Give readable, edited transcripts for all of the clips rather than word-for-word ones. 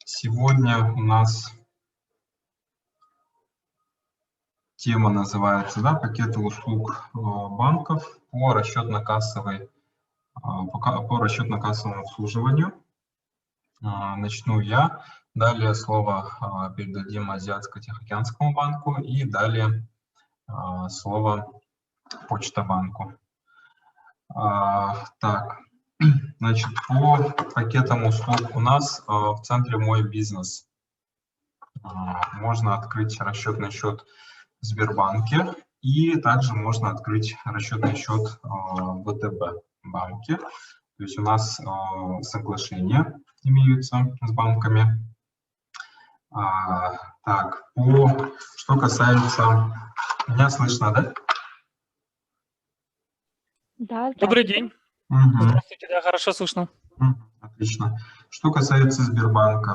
Сегодня у нас тема называется, да, пакеты услуг банков по расчетно-кассовому обслуживанию. Начну я. Далее слово передадим Азиатско-Тихоокеанскому банку и далее слово Почта-банку. Так, значит, по пакетам услуг у нас в центре «Мой бизнес» можно открыть расчетный счет в Сбербанке и также можно открыть расчетный счет в ВТБ банке. То есть у нас соглашения имеются с банками. Так, что касается... Меня слышно, да? Да, Добрый день. Угу. Здравствуйте, да, хорошо слышно. Отлично. Что касается Сбербанка,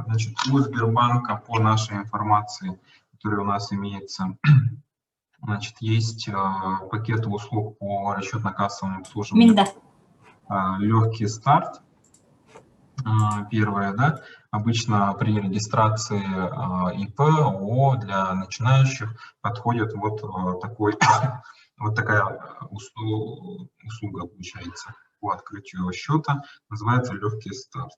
значит, у Сбербанка, по нашей информации, которая у нас имеется, значит, есть пакеты услуг по расчетно-кассовому обслуживанию. Легкий старт. Первое, да, обычно при регистрации ИП, ООО для начинающих подходит вот такая услуга, получается, по открытию счета, называется легкий старт.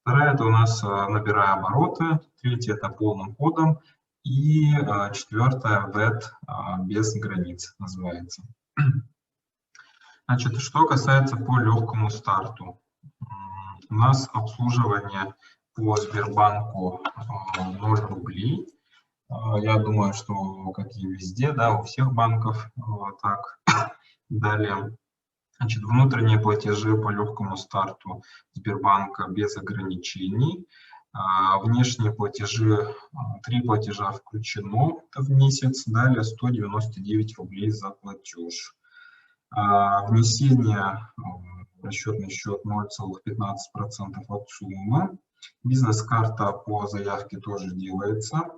Вторая — это у нас набирая обороты, третья — это полным ходом, и четвертая — ВЭД без границ называется. Значит, что касается по легкому старту. У нас обслуживание по Сбербанку 0 рублей. Я думаю, что, как и везде, да, у всех банков так. Далее, значит, внутренние платежи по легкому старту Сбербанка без ограничений. Внешние платежи, 3 платежа включено в месяц. Далее 199 рублей за платеж. Внесение в расчетный счет 0,15% от суммы. Бизнес-карта по заявке тоже делается.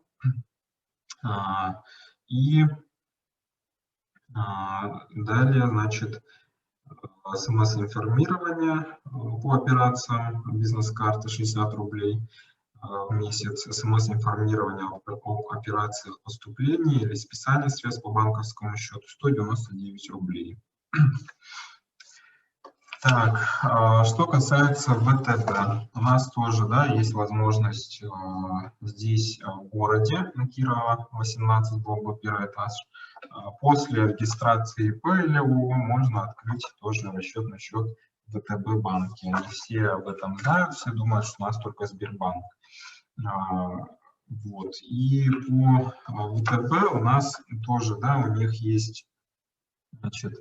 И далее, значит, СМС-информирование по операциям бизнес-карты 60 рублей в месяц. СМС-информирование о операциях поступления или списания средств по банковскому счету 199 рублей. Так, что касается ВТБ, у нас тоже, да, есть возможность здесь в городе Кирова 18, был первый этаж. После регистрации ИП или ООО можно открыть тоже расчетный счет в ВТБ банке. Не все об этом знают, все думают, что у нас только Сбербанк. Вот. И по ВТБ у нас тоже, да, у них есть, значит,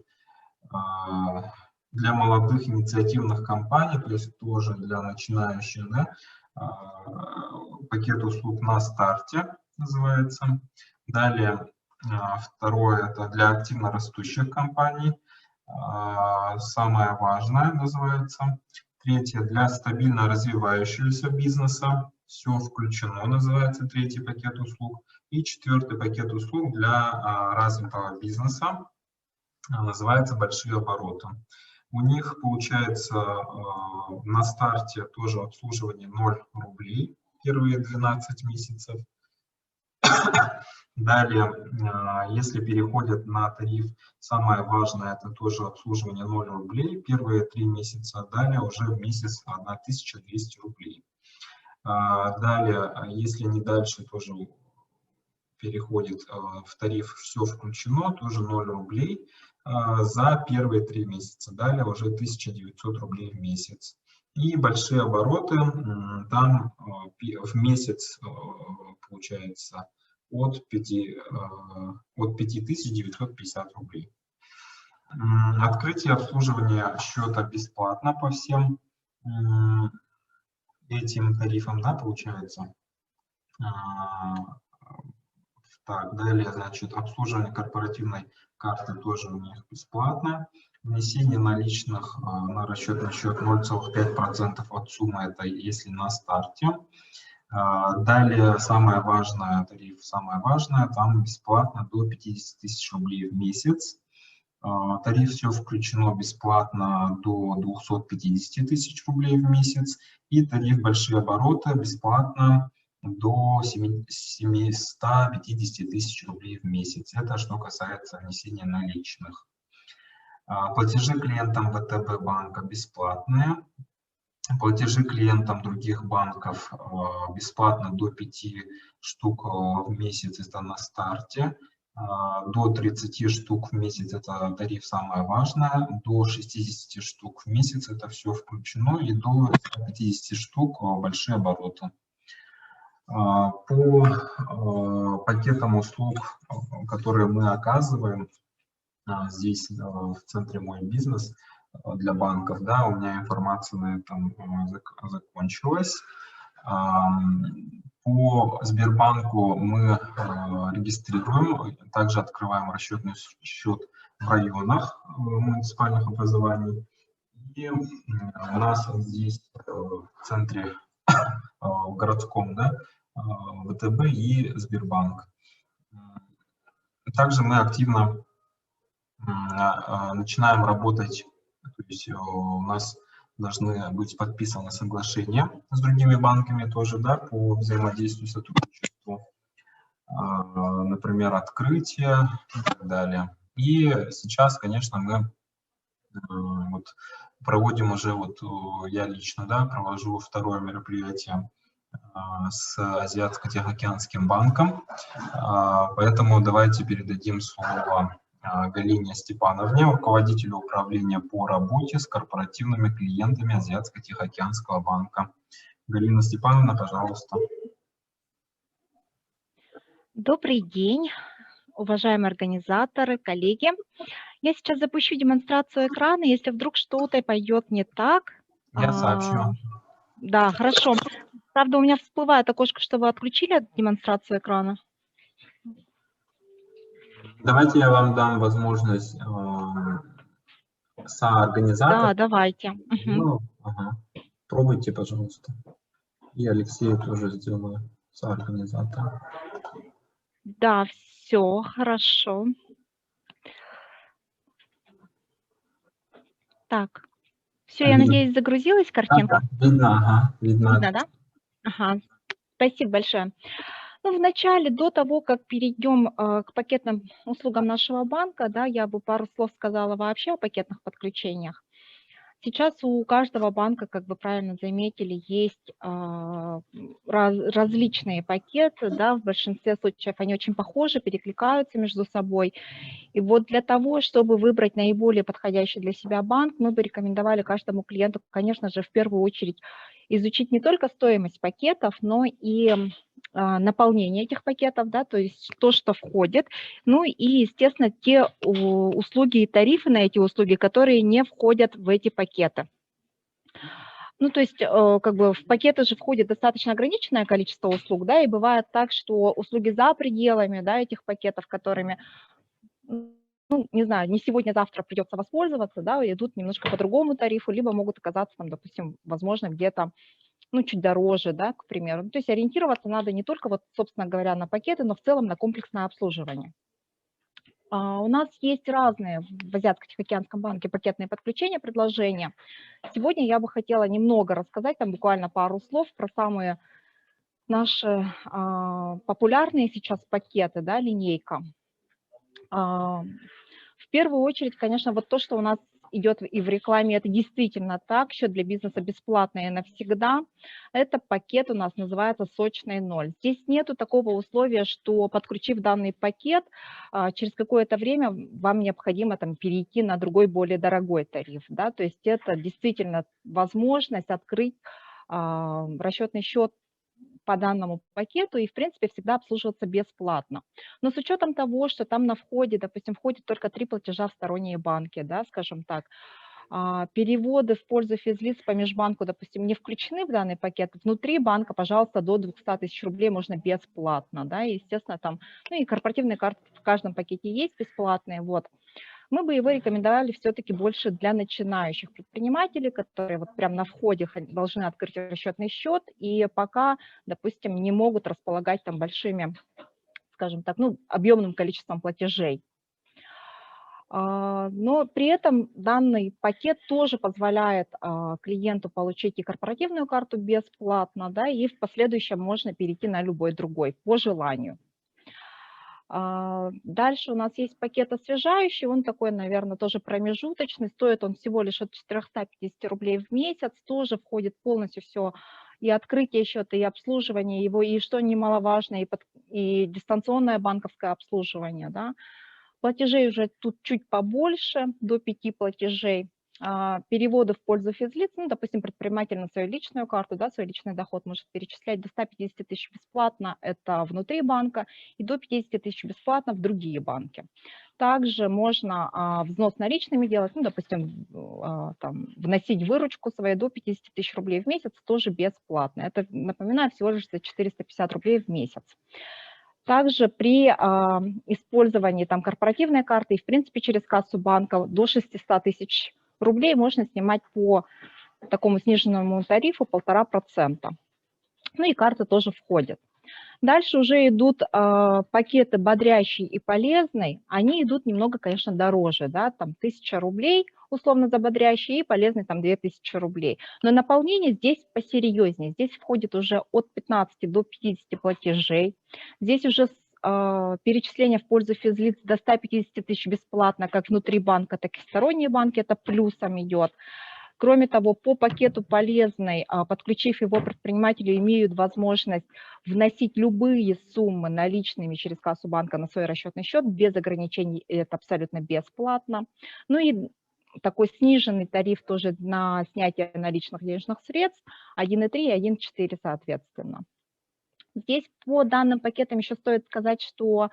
для молодых инициативных компаний, то есть тоже для начинающих, да, пакет услуг на старте называется. Далее второе — это для активно растущих компаний, самое важное называется. Третье — для стабильно развивающегося бизнеса, все включено, называется третий пакет услуг. И четвертый пакет услуг для развитого бизнеса, называется большие обороты. У них получается на старте тоже обслуживание 0 рублей первые 12 месяцев. Далее, если переходят на тариф, самое важное — это тоже обслуживание 0 рублей первые 3 месяца, далее уже в месяц 1200 рублей. Далее, если не дальше, тоже переходит в тариф «все включено», тоже 0 рублей за первые 3 месяца, далее уже 1900 рублей в месяц. И большие обороты, там в месяц получается от 5950 рублей. Открытие обслуживания счета бесплатно по всем этим тарифам, да, получается. Так, далее, значит, обслуживание корпоративной карты тоже у них бесплатно. Внесение наличных на расчетный счет 0,5% от суммы, это если на старте. Далее, самое важное, тариф самое важное, там бесплатно до 50 тысяч рублей в месяц. Тариф «Все включено» бесплатно до 250 тысяч рублей в месяц, и тариф «Большие обороты» бесплатно до 750 тысяч рублей в месяц. Это что касается внесения наличных. Платежи клиентам ВТБ банка бесплатные. Платежи клиентам других банков бесплатно до 5 штук в месяц, это на старте. До 30 штук в месяц это тариф самое важное, до 60 штук в месяц это все включено, и до 50 штук большие обороты. По пакетам услуг, которые мы оказываем здесь в центре «Мой бизнес» для банков, да, у меня информация на этом закончилась. По Сбербанку мы регистрируем, также открываем расчетный счет в районах муниципальных образований. И у нас здесь в центре, в городском, да, ВТБ и Сбербанк. Также мы активно начинаем работать, то есть у нас должны быть подписаны соглашения с другими банками тоже, да, по взаимодействию, сотрудничеству, например, открытие и так далее. И сейчас, конечно, мы вот проводим уже, вот я лично, да, провожу второе мероприятие с Азиатско-Тихоокеанским банком, поэтому давайте передадим слово Галине Степановне, руководителю управления по работе с корпоративными клиентами Азиатско-Тихоокеанского банка. Галина Степановна, пожалуйста. Добрый день, уважаемые организаторы, коллеги. Я сейчас запущу демонстрацию экрана. Если вдруг что-то пойдет не так... Я сообщу. Да, хорошо. Правда, у меня всплывает окошко, что вы отключили демонстрацию экрана. Давайте я вам дам возможность соорганизатора. Да, давайте. Ну, пробуйте, пожалуйста. И Алексею тоже сделаю соорганизатора. Да, все хорошо. Так, все, я надеюсь, загрузилась картинка? Видно, видно. Видно, да? Ага, спасибо большое. Ну, вначале, до того, как перейдем к пакетным услугам нашего банка, да, я бы пару слов сказала вообще о пакетных подключениях. Сейчас у каждого банка, как вы правильно заметили, есть различные пакеты, да, в большинстве случаев они очень похожи, перекликаются между собой. И вот для того, чтобы выбрать наиболее подходящий для себя банк, мы бы рекомендовали каждому клиенту, конечно же, в первую очередь изучить не только стоимость пакетов, но и наполнение этих пакетов, да, то есть то, что входит, ну и, естественно, те услуги и тарифы на эти услуги, которые не входят в эти пакеты. Ну, то есть, как бы в пакеты же входит достаточно ограниченное количество услуг, да, и бывает так, что услуги за пределами, да, этих пакетов, которыми, ну, не знаю, не сегодня-завтра придется воспользоваться, да, идут немножко по другому тарифу, либо могут оказаться там, допустим, возможно, где-то, ну, чуть дороже, да, к примеру. То есть ориентироваться надо не только, вот, собственно говоря, на пакеты, но в целом на комплексное обслуживание. У нас есть разные в Азиатско-Тихоокеанском банке пакетные подключения, предложения. Сегодня я бы хотела немного рассказать, там буквально пару слов про самые наши популярные сейчас пакеты, да, линейка. В первую очередь, конечно, вот то, что у нас идет и в рекламе, это действительно так, счет для бизнеса бесплатный навсегда. Это пакет у нас называется «Сочный ноль». Здесь нету такого условия, что, подключив данный пакет, через какое-то время вам необходимо там перейти на другой, более дорогой тариф. Да? То есть это действительно возможность открыть расчетный счет по данному пакету и, в принципе, всегда обслуживаться бесплатно. Но с учетом того, что там на входе, допустим, входит только 3 платежа в сторонние банки, да, скажем так, переводы в пользу физлиц по межбанку, допустим, не включены в данный пакет, внутри банка, пожалуйста, до 200 тысяч рублей можно бесплатно, да, и, естественно, там, ну и корпоративные карты в каждом пакете есть бесплатные, вот. Мы бы его рекомендовали все-таки больше для начинающих предпринимателей, которые вот прям на входе должны открыть расчетный счет и пока, допустим, не могут располагать там большими, скажем так, ну, объемным количеством платежей. Но при этом данный пакет тоже позволяет клиенту получить и корпоративную карту бесплатно, да, и в последующем можно перейти на любой другой по желанию. Дальше у нас есть пакет освежающий, он такой, наверное, тоже промежуточный, стоит он всего лишь от 450 рублей в месяц, тоже входит полностью все, и открытие счета, и обслуживание его, и, что немаловажно, и дистанционное банковское обслуживание, да. Платежей уже тут чуть побольше, до 5 платежей. Переводы в пользу физлиц, ну, допустим, предприниматель на свою личную карту, да, свой личный доход может перечислять до 150 тысяч бесплатно, это внутри банка, и до 50 тысяч бесплатно в другие банки. Также можно взнос наличными делать, ну, допустим, там, вносить выручку свою до 50 тысяч рублей в месяц, тоже бесплатно. Это, напоминаю, всего лишь за 450 рублей в месяц. Также при использовании там корпоративной карты и, в принципе, через кассу банка до 600 тысяч рублей можно снимать по такому сниженному тарифу 1,5%. Ну и карта тоже входит. Дальше уже идут пакеты бодрящий и полезный. Они идут немного, конечно, дороже, да, там 1000 рублей условно за бодрящий и полезный там 2000 рублей. Но наполнение здесь посерьезнее. Здесь входит уже от 15 до 50 платежей. Здесь уже перечисление в пользу физлиц до 150 тысяч бесплатно, как внутри банка, так и сторонние банки, это плюсом идет. Кроме того, по пакету полезный, подключив его, предприниматели имеют возможность вносить любые суммы наличными через кассу банка на свой расчетный счет без ограничений, это абсолютно бесплатно. Ну и такой сниженный тариф тоже на снятие наличных денежных средств 1,3 и 1,4 соответственно. Здесь по данным пакетам еще стоит сказать, что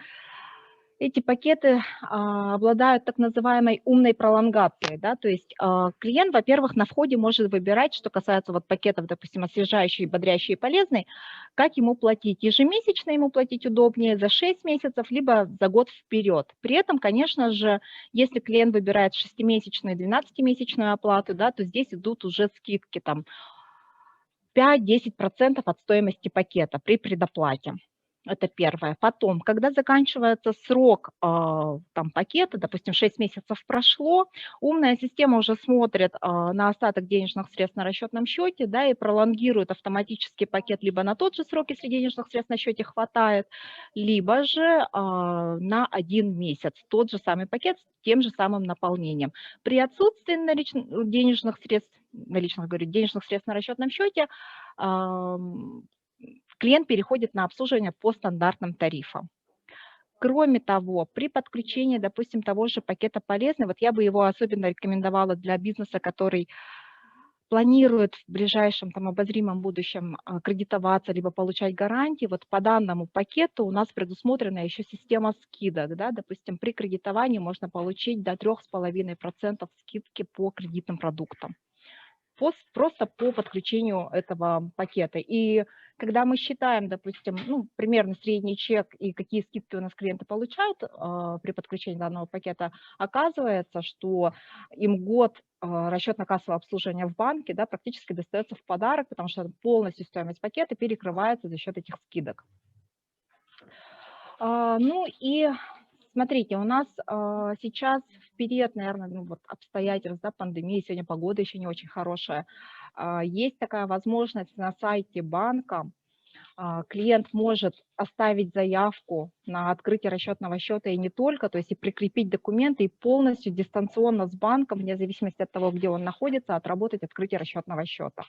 эти пакеты обладают так называемой умной пролонгацией, да, то есть клиент, во-первых, на входе может выбирать, что касается вот пакетов, допустим, освежающий, бодрящий и полезный, как ему платить. Ежемесячно ему платить удобнее за 6 месяцев, либо за год вперед. При этом, конечно же, если клиент выбирает 6-месячную, 12-месячную оплату, да, то здесь идут уже скидки там 5-10% от стоимости пакета при предоплате. Это первое. Потом, когда заканчивается срок там, пакета, допустим, 6 месяцев прошло, умная система уже смотрит на остаток денежных средств на расчетном счете, да, и пролонгирует автоматически пакет либо на тот же срок, если денежных средств на счете хватает, либо же на 1 месяц тот же самый пакет с тем же самым наполнением. При отсутствии денежных средств на расчетном счете, клиент переходит на обслуживание по стандартным тарифам. Кроме того, при подключении, допустим, того же пакета полезный, вот я бы его особенно рекомендовала для бизнеса, который планирует в ближайшем там, обозримом будущем кредитоваться, либо получать гарантии, вот по данному пакету у нас предусмотрена еще система скидок. Да? Допустим, при кредитовании можно получить до 3,5% скидки по кредитным продуктам. Просто по подключению этого пакета. И когда мы считаем, допустим, ну, примерно средний чек и какие скидки у нас клиенты получают при подключении данного пакета, оказывается, что им год расчетно-кассового обслуживания в банке, да, практически достается в подарок, потому что полностью стоимость пакета перекрывается за счет этих скидок. Ну и смотрите, у нас сейчас в период, наверное, ну, вот обстоятельств, да, пандемии, сегодня погода еще не очень хорошая, есть такая возможность на сайте банка, клиент может оставить заявку на открытие расчетного счета и не только, то есть и прикрепить документы и полностью дистанционно с банком, вне зависимости от того, где он находится, отработать открытие расчетного счета.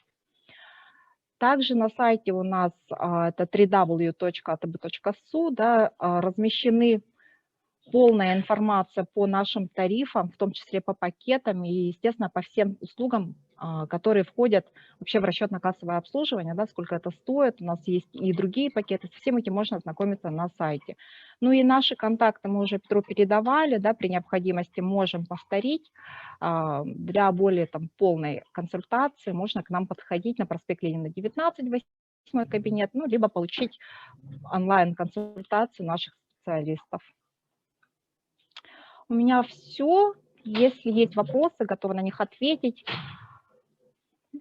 Также на сайте у нас, это www.atb.su, да, размещены полная информация по нашим тарифам, в том числе по пакетам и, естественно, по всем услугам, которые входят вообще в расчетно-кассовое обслуживание, да, сколько это стоит. У нас есть и другие пакеты, со всем этим можно ознакомиться на сайте. Ну и наши контакты мы уже Петру передавали, да, при необходимости можем повторить. Для более там, полной консультации можно к нам подходить на проспект Ленина, 19, 8 кабинет, ну, либо получить онлайн-консультацию наших специалистов. У меня все. Если есть вопросы, готова на них ответить.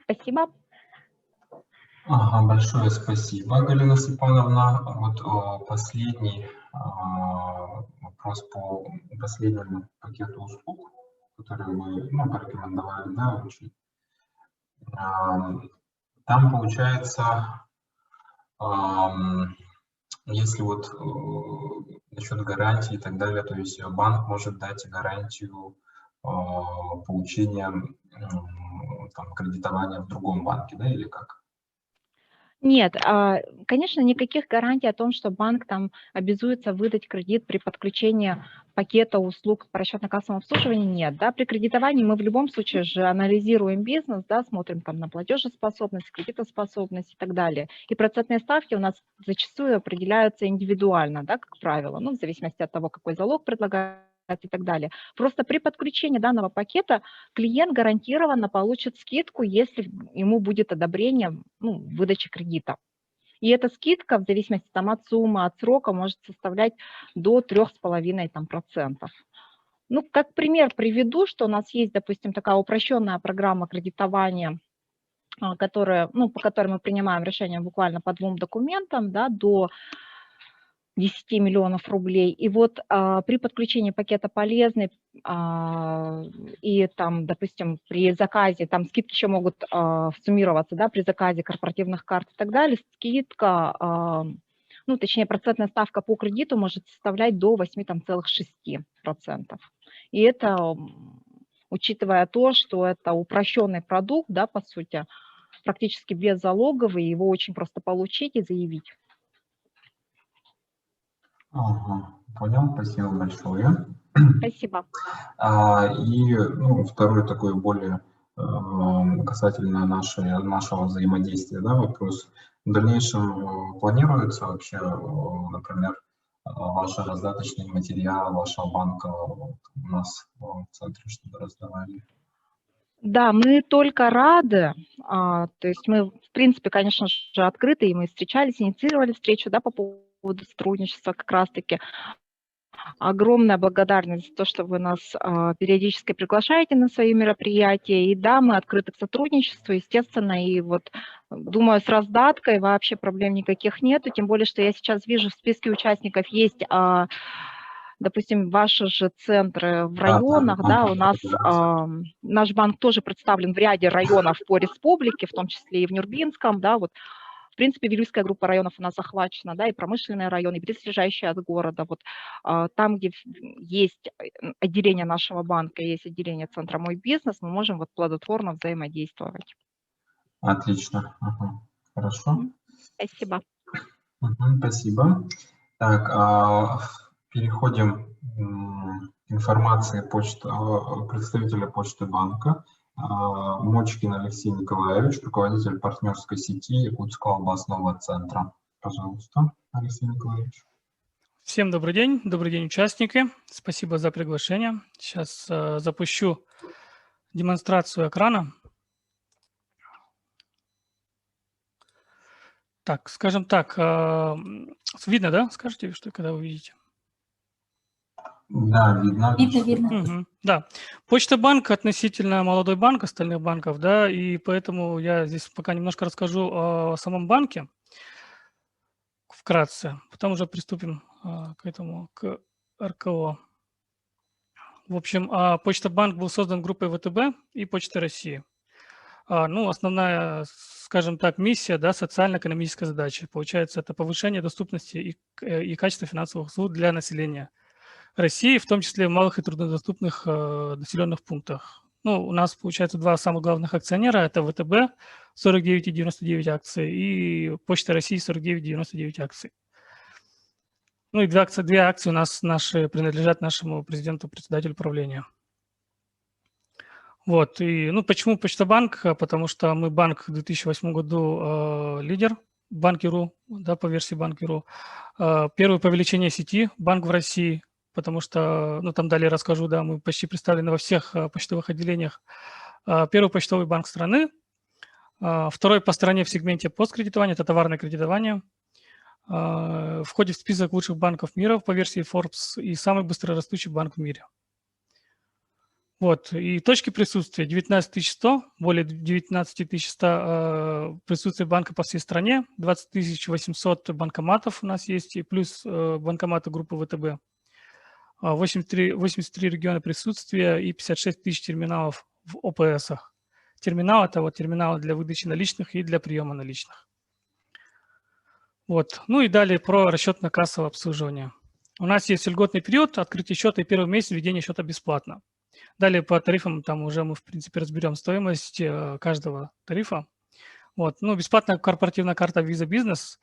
Спасибо. Ага, большое спасибо, Галина Степановна. Вот последний вопрос по последнему пакету услуг, который вы порекомендовали, да, очень. Там получается, если вот насчет гарантии и так далее, то есть банк может дать гарантию получения там, кредитования в другом банке, да, или как? Нет, конечно, никаких гарантий о том, что банк там обязуется выдать кредит при подключении пакета услуг по расчетно-кассовому обслуживанию нет. Да? При кредитовании мы в любом случае же анализируем бизнес, да, смотрим там на платежеспособность, кредитоспособность и так далее. И процентные ставки у нас зачастую определяются индивидуально, да, как правило, ну, в зависимости от того, какой залог предлагается и так далее. Просто при подключении данного пакета клиент гарантированно получит скидку, если ему будет одобрение выдачи кредита. И эта скидка, в зависимости там, от суммы, от срока, может составлять до 3,5%. Ну, как пример приведу, что у нас есть, допустим, такая упрощенная программа кредитования, по которой мы принимаем решение буквально по 2 документам, да, до 10 миллионов рублей. И вот при подключении пакета полезный и там, допустим, при заказе, там скидки еще могут суммироваться, да, при заказе корпоративных карт и так далее, скидка, точнее, процентная ставка по кредиту может составлять до 8,6%. И это, учитывая то, что это упрощенный продукт, да, по сути, практически беззалоговый, его очень просто получить и заявить. Ага, понял, спасибо большое. Спасибо. И второй такой более касательно нашего взаимодействия, да, вопрос. В дальнейшем планируется вообще, например, ваш раздаточный материал вашего банка у нас в центре, чтобы раздавали? Да, мы только рады. То есть мы, в принципе, конечно же, открыты, и мы встречались, инициировали встречу, да, по поводу сотрудничества как раз-таки. Огромная благодарность за то, что вы нас периодически приглашаете на свои мероприятия. И да, мы открыты к сотрудничеству, естественно, и вот, думаю, с раздаткой вообще проблем никаких нету, тем более, что я сейчас вижу в списке участников есть, допустим, ваши же центры в Да, да, районах, да, у нас наш банк тоже представлен в ряде районов по республике, в том числе и в Нюрбинском, да, вот. В принципе, Вилюйская группа районов у нас охвачена, да, и промышленные районы, и близлежащие от города. Вот там, где есть отделение нашего банка, есть отделение центра «Мой бизнес», мы можем вот плодотворно взаимодействовать. Отлично. Ага. Хорошо. Спасибо. Спасибо. Так, переходим к информации представителя почты банка. Мочкин Алексей Николаевич, руководитель партнерской сети Якутского областного центра. Пожалуйста, Алексей Николаевич. Всем добрый день, участники. Спасибо за приглашение. Сейчас запущу демонстрацию экрана. Так, скажем так, видно, да? Скажите, что когда вы видите? Да, видно. Видно. Да. Почта банк относительно молодой банк остальных банков, да, и поэтому я здесь пока немножко расскажу о самом банке вкратце, потом уже приступим к РКО. В общем, Почта банк был создан группой ВТБ и Почтой России. Основная, скажем так, миссия, да, социально-экономическая задача. Получается, это повышение доступности и качества финансовых услуг для населения России, в том числе в малых и труднодоступных населенных пунктах. У нас, получается, два самых главных акционера. Это ВТБ 49,99 акций и Почта России 49,99 акций. И две акции у нас принадлежат нашему президенту, председателю правления. Вот, и, почему Почта-банк? Потому что мы банк в 2008 году лидер Банки.ру, да, по версии Банки.ру. Первый по величине сети банк в России, потому что, там далее расскажу, да, мы почти представлены во всех почтовых отделениях. Первый почтовый банк страны. Второй по стране в сегменте посткредитования, это товарное кредитование. Входит в список лучших банков мира по версии Forbes и самый быстрорастущий банк в мире. Вот, и точки присутствия 19100, более 19100 присутствия банка по всей стране, 20800 банкоматов у нас есть, и плюс банкоматы группы ВТБ. 83 региона присутствия и 56 тысяч терминалов в ОПСах. Терминал – это вот терминалы для выдачи наличных и для приема наличных. Вот. Ну и далее про расчетно-кассовое обслуживание. У нас есть льготный период, открытие счета и первый месяц введения счета бесплатно. Далее по тарифам там уже мы, в принципе, разберем стоимость каждого тарифа. Вот. Ну, бесплатная корпоративная карта Visa Business.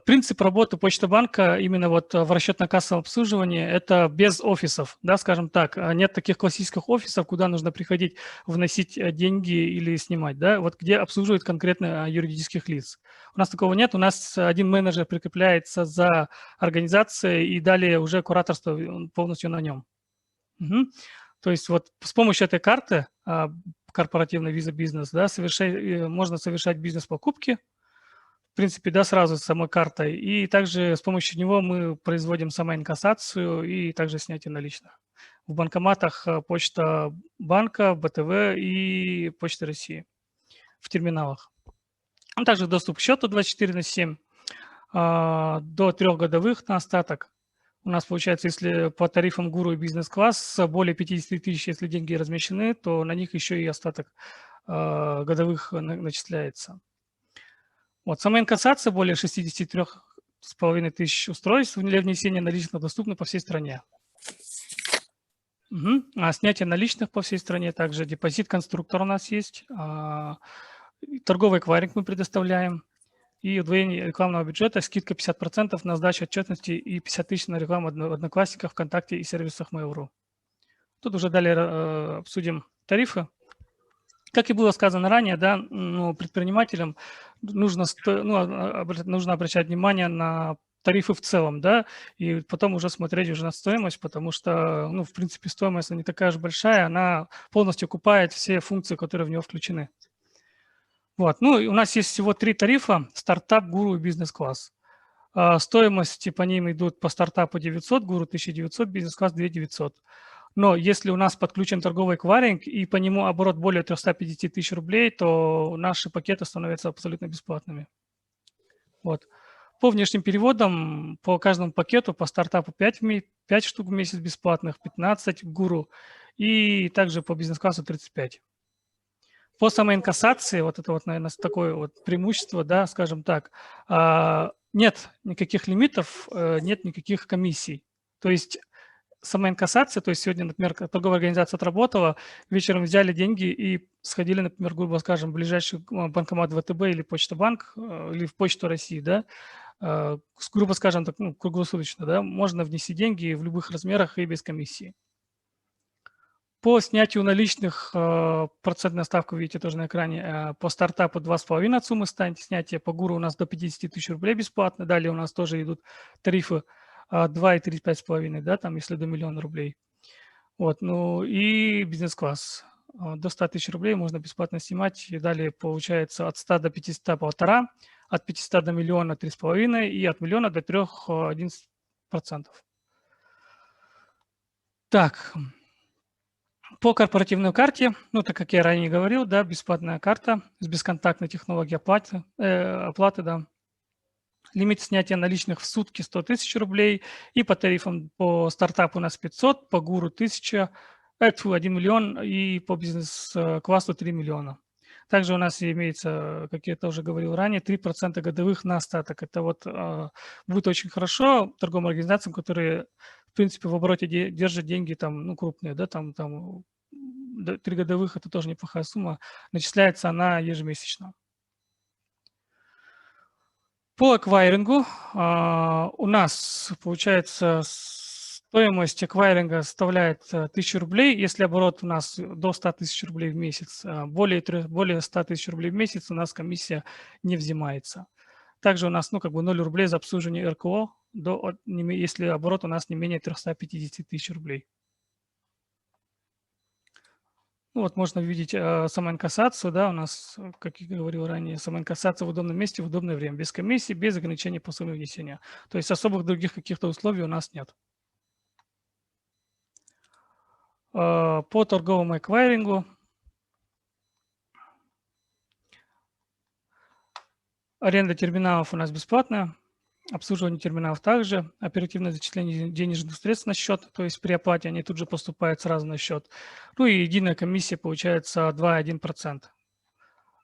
Принцип работы Почта банка именно вот в расчетно-кассовом обслуживании – это без офисов, да, скажем так. Нет таких классических офисов, куда нужно приходить, вносить деньги или снимать, да, вот где обслуживают конкретно юридических лиц. У нас такого нет, у нас один менеджер прикрепляется за организацией, и далее уже кураторство полностью на нем. Угу. То есть вот с помощью этой карты корпоративной Visa Business, да, можно совершать бизнес-покупки, в принципе, да, сразу с самой картой. И также с помощью него мы производим самоинкассацию и также снятие наличных. В банкоматах Почта банка, БТВ и Почта России в терминалах. А также доступ к счету 24/7 до 3 годовых на остаток. У нас получается, если по тарифам Гуру и бизнес-класс более 50 тысяч, если деньги размещены, то на них еще и остаток годовых начисляется. Вот, самоинкассация более 63,5 тысяч устройств для внесения наличных доступны по всей стране. Угу. А снятие наличных по всей стране, также депозит-конструктор у нас есть, торговый эквайринг мы предоставляем, и удвоение рекламного бюджета, скидка 50% на сдачу отчетности и 50 тысяч на рекламу в Одноклассниках, ВКонтакте и сервисах Mail.ru. Тут уже далее обсудим тарифы. Как и было сказано ранее, да, предпринимателям нужно обращать внимание на тарифы в целом, да, и потом уже смотреть уже на стоимость, потому что, в принципе, стоимость не такая же большая, она полностью окупает все функции, которые в него включены. Вот. Ну, у нас есть всего 3 тарифа: стартап, Гуру и бизнес-класс. Стоимости по ним идут по стартапу 900, Гуру 1900, бизнес-класс 2900. Но если у нас подключен торговый эквайринг и по нему оборот более 350 тысяч рублей, то наши пакеты становятся абсолютно бесплатными. Вот. По внешним переводам, по каждому пакету, по стартапу 5 штук в месяц бесплатных, 15 в Гуру, и также по бизнес-классу 35. По самоинкассации, вот это вот, наверное, такое вот преимущество, да, скажем так, нет никаких лимитов, нет никаких комиссий. То есть самоинкассация, то есть сегодня, например, торговая организация отработала, вечером взяли деньги и сходили, например, грубо скажем, в ближайший банкомат ВТБ или Почта банк, или в Почту России, да, грубо скажем так, круглосуточно, да, можно внести деньги в любых размерах и без комиссии. По снятию наличных процентная ставка, видите, тоже на экране, по стартапу 2,5 от суммы снятия, по Гуру у нас до 50 тысяч рублей бесплатно, далее у нас тоже идут тарифы 2 и 3, 5,5, да, там, если до 1 000 000 рублей. Вот, ну и бизнес-класс. До 100 тысяч рублей можно бесплатно снимать, и далее получается от 100 до 500 – 1,5, от 500 до 1 000 000 – 3,5 и от 1 000 000 до 3 – 11%. Так, по корпоративной карте, так как я ранее говорил, да, бесплатная карта с бесконтактной технологией оплаты, да. Лимит снятия наличных в сутки 100 тысяч рублей, и по тарифам по стартапу у нас 500, по Гуру 1000, 1 миллион, и по бизнес-классу 3 миллиона. Также у нас имеется, как я тоже говорил ранее, 3% годовых на остаток. Это вот будет очень хорошо торговым организациям, которые, в принципе, в обороте держат деньги там, крупные, да, там 3 годовых – это тоже неплохая сумма, начисляется она ежемесячно. По эквайрингу у нас, получается, стоимость эквайринга составляет 1000 рублей, если оборот у нас до 100 тысяч рублей в месяц. Более 100 тысяч рублей в месяц у нас комиссия не взимается. Также у нас 0 рублей за обслуживание РКО, если оборот у нас не менее 350 тысяч рублей. Вот можно видеть самоинкассацию, да, у нас, как я говорил ранее, самоинкассация в удобном месте в удобное время, без комиссии, без ограничений по сумме внесения. То есть особых других каких-то условий у нас нет. По торговому эквайрингу аренда терминалов у нас бесплатная, обслуживание терминалов также, оперативное зачисление денежных средств на счет, то есть при оплате они тут же поступают сразу на счет. Ну и единая комиссия получается 2,1%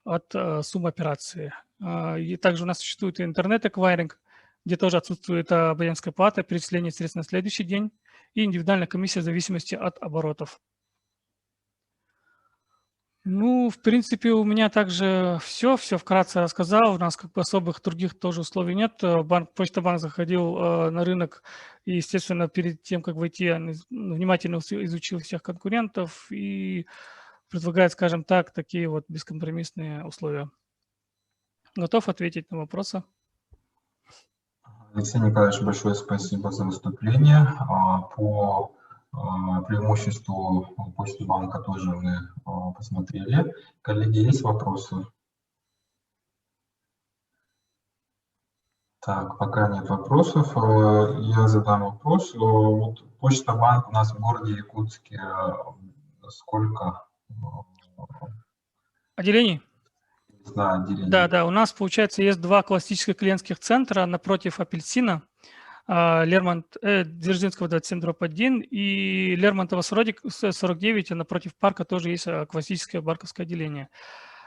от суммы операции. И также у нас существует интернет-эквайринг, где тоже отсутствует абонентская плата, перечисление средств на следующий день и индивидуальная комиссия в зависимости от оборотов. Ну, в принципе, у меня также все вкратце рассказал. У нас как бы особых других тоже условий нет. Почта Банк заходил на рынок и, естественно, перед тем, как войти, внимательно изучил всех конкурентов и предлагает, скажем так, такие вот бескомпромиссные условия. Готов ответить на вопросы? Алексей Николаевич, большое спасибо за выступление. По преимуществу Почты Банка тоже мы посмотрели. Коллеги, есть вопросы? Так, пока нет вопросов. Я задам вопрос. Вот Почта Банк у нас в городе Якутске сколько? Отделений? Да, отделений. Да, у нас, получается, есть два классических клиентских центра напротив Апельсина, Дзержинского 27/1 и Лермонтова 49, а напротив парка тоже есть классическое банковское отделение.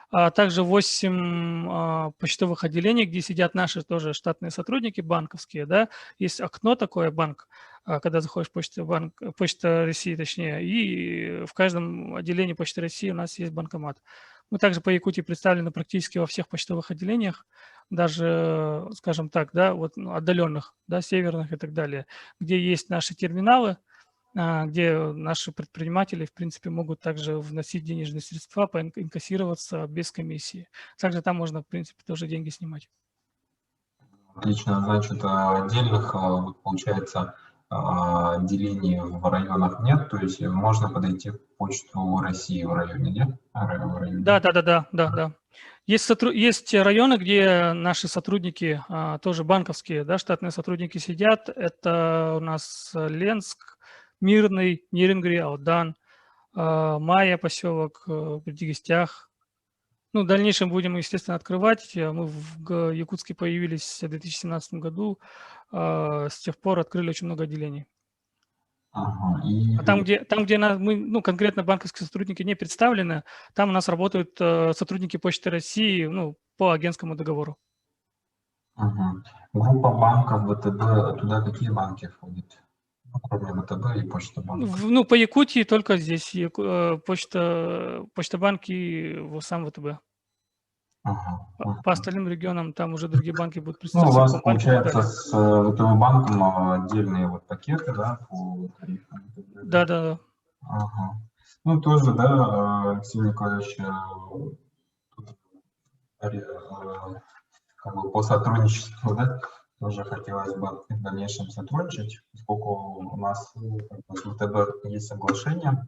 Также 8 почтовых отделений, где сидят наши тоже штатные сотрудники банковские. Да? Есть окно такое, банк, когда заходишь в Почта России, точнее, и в каждом отделении Почты России у нас есть банкомат. Мы также по Якутии представлены практически во всех почтовых отделениях, даже, скажем так, да, вот, отдаленных, да, северных и так далее, где есть наши терминалы, где наши предприниматели, в принципе, могут также вносить денежные средства, инкассироваться без комиссии. Также там можно, в принципе, тоже деньги снимать. Отлично, значит, отдельных, получается, отделений в районах нет, то есть можно подойти в Почту России в районе, нет? Да. Есть районы, где наши сотрудники, тоже банковские, да, штатные сотрудники сидят. Это у нас Ленск, Мирный, Нирингри, Алдан, Майя поселок, в Дигистях. Ну, в дальнейшем будем, естественно, открывать. Мы в Якутске появились в 2017 году. С тех пор открыли очень много отделений. Ага, Там, где мы, ну, конкретно банковские сотрудники не представлены, там у нас работают сотрудники Почты России, ну, по агентскому договору. Ага. Группа банков ВТБ, туда какие банки входят? Кроме ВТБ и Почта Банк. Ну, по Якутии только здесь Почта Банк и сам ВТБ. Ага. По остальным регионам там уже другие банки будут Ну, у представлены. вас, получается, с ВТБ банком отдельные вот пакеты, да, по тарифам? Да. Ага. Ну, тоже, да, Алексей Николаевич, как бы по сотрудничеству, да, тоже хотелось бы в дальнейшем сотрудничать, поскольку у нас с ВТБ есть соглашение,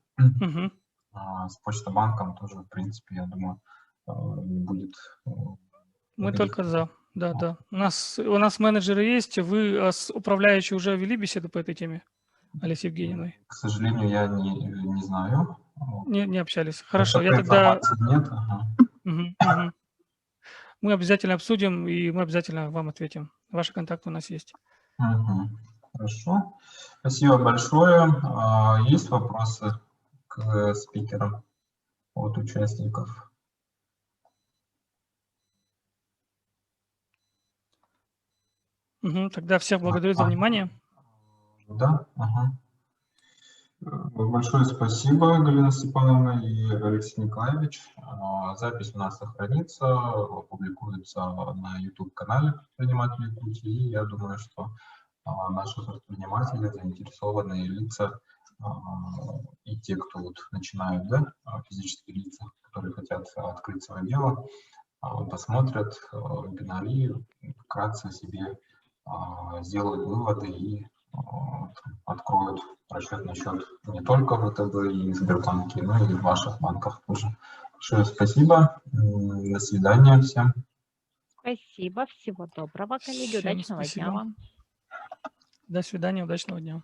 с Почта-банком тоже, в принципе, я думаю, не будет. Мы только за. Да. У нас менеджеры есть. Вы с управляющей уже вели беседу по этой теме, Олесей Евгеньевной? К сожалению, я не знаю. Не общались. Хорошо, я тогда... Нет? Ага. Мы обязательно обсудим, и мы обязательно вам ответим. Ваши контакты у нас есть. Хорошо. Спасибо большое. Есть вопросы к спикерам от участников? Тогда всех благодарю за внимание. Да. Большое спасибо, Галина Степановна и Алексей Николаевич. Запись у нас сохранится, публикуется на YouTube-канале предпринимателей Якутии. И я думаю, что наши предприниматели, заинтересованные лица и те, кто вот начинают, да, физические лица, которые хотят открыть свое дело, посмотрят вебинар и вкратце себе сделают выводы и откроют расчетный счет не только в ВТБ и Сбербанке, но и в ваших банках тоже. Большое спасибо. До свидания всем. Спасибо. Всего доброго, коллеги. Удачного дня вам. До свидания. Удачного дня.